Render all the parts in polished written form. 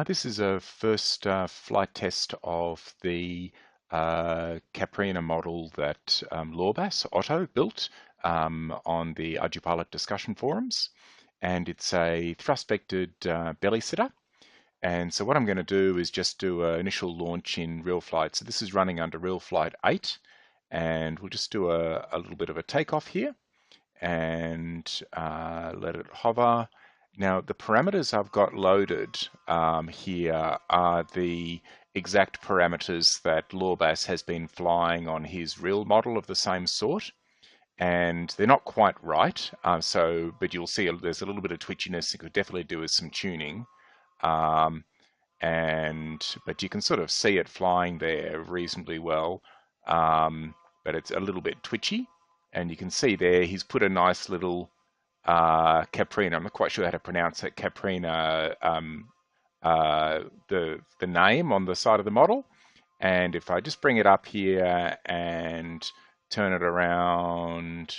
This is a first flight test of the Caipiriniha model that lorbass Otto built on the ArduPilot discussion forums. And it's a thrust-vectored belly sitter. And so what I'm going to do is just do an initial launch in RealFlight. So this is running under RealFlight8. And we'll just do a little bit of a takeoff here and let it hover. Now, the parameters I've got loaded here are the exact parameters that lorbass has been flying on his real model of the same sort, and they're not quite right. But you'll see there's a little bit of twitchiness. It could definitely do with some tuning, but you can sort of see it flying there reasonably well, but it's a little bit twitchy, and you can see there he's put a nice little Caipiriniha. I'm not quite sure how to pronounce it. Caipiriniha, the name on the side of the model. And if I just bring it up here and turn it around,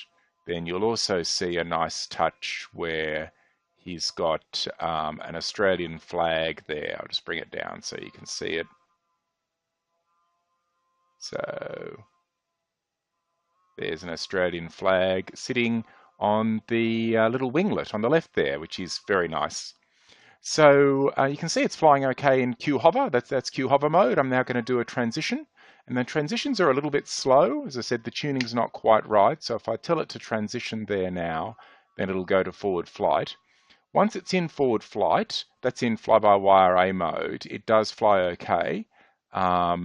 then you'll also see a nice touch where he's got an Australian flag there. I'll just bring it down so you can see it. So there's an Australian flag sitting on the little winglet on the left there, which is very nice. So you can see it's flying okay in Q hover. That's Q hover mode. I'm now going to do a transition. And the transitions are a little bit slow. As I said, the tuning's not quite right. So if I tell it to transition there now, then it'll go to forward flight. Once it's in forward flight, that's in fly-by-wire A mode, it does fly okay. I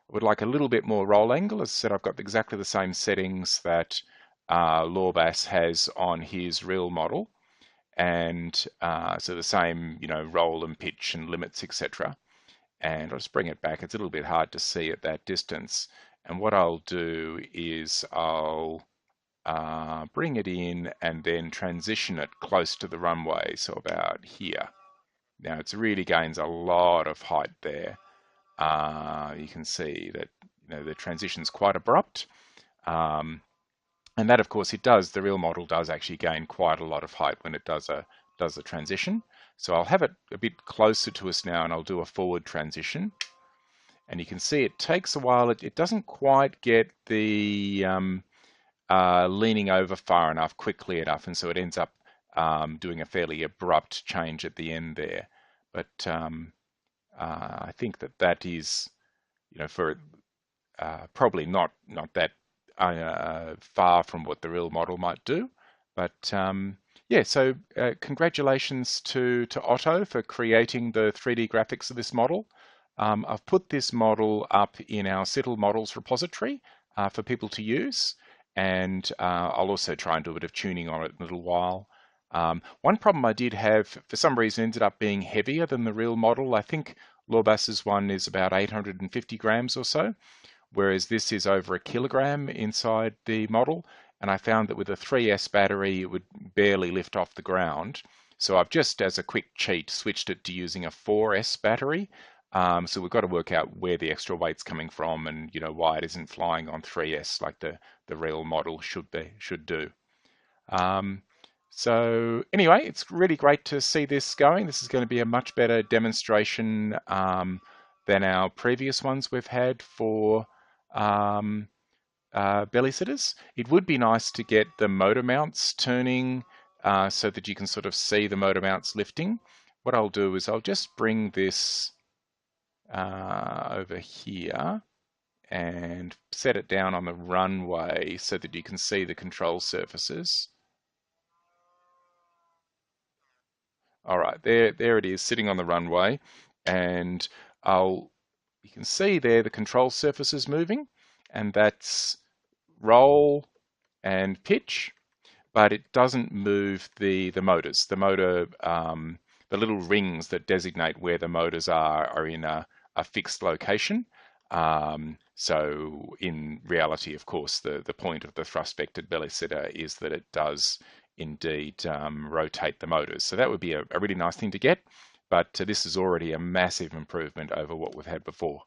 would like a little bit more roll angle. As I said, I've got exactly the same settings that lorbass has on his real model, and so the same, roll and pitch and limits, etc. And I'll just bring it back. It's a little bit hard to see at that distance. And what I'll do is I'll bring it in and then transition it close to the runway, so about here. Now it really gains a lot of height there. You can see that the transition's quite abrupt. And that, of course, the real model does actually gain quite a lot of height when it does a transition. So I'll have it a bit closer to us now, and I'll do a forward transition. And you can see it takes a while. It doesn't quite get the leaning over far enough, quickly enough, and so it ends up doing a fairly abrupt change at the end there. But I think that is, for probably not that far from what the real model might do. But yeah, so congratulations to Otto for creating the 3D graphics of this model. I've put this model up in our Citl models repository for people to use, and I'll also try and do a bit of tuning on it in a little while. One problem I did have, for some reason, ended up being heavier than the real model. I think lorbass's one is about 850 grams or so, whereas this is over 1 kilogram inside the model. And I found that with a 3S battery, it would barely lift off the ground. So I've just, as a quick cheat, switched it to using a 4S battery. So we've got to work out where the extra weight's coming from, and why it isn't flying on 3S like the real model should do. So anyway, it's really great to see this going. This is going to be a much better demonstration than our previous ones we've had for belly sitters. It would be nice to get the motor mounts turning so that you can sort of see the motor mounts lifting. What I'll do is I'll just bring this over here and set it down on the runway so that you can see the control surfaces. All right, there it is, sitting on the runway, and you can see there the control surfaces moving, and that's roll and pitch, but it doesn't move the motors. The motor, the little rings that designate where the motors are in a fixed location. So in reality, of course, the point of the thrust-vectored belly sitter is that it does indeed rotate the motors. So that would be a really nice thing to get, but this is already a massive improvement over what we've had before.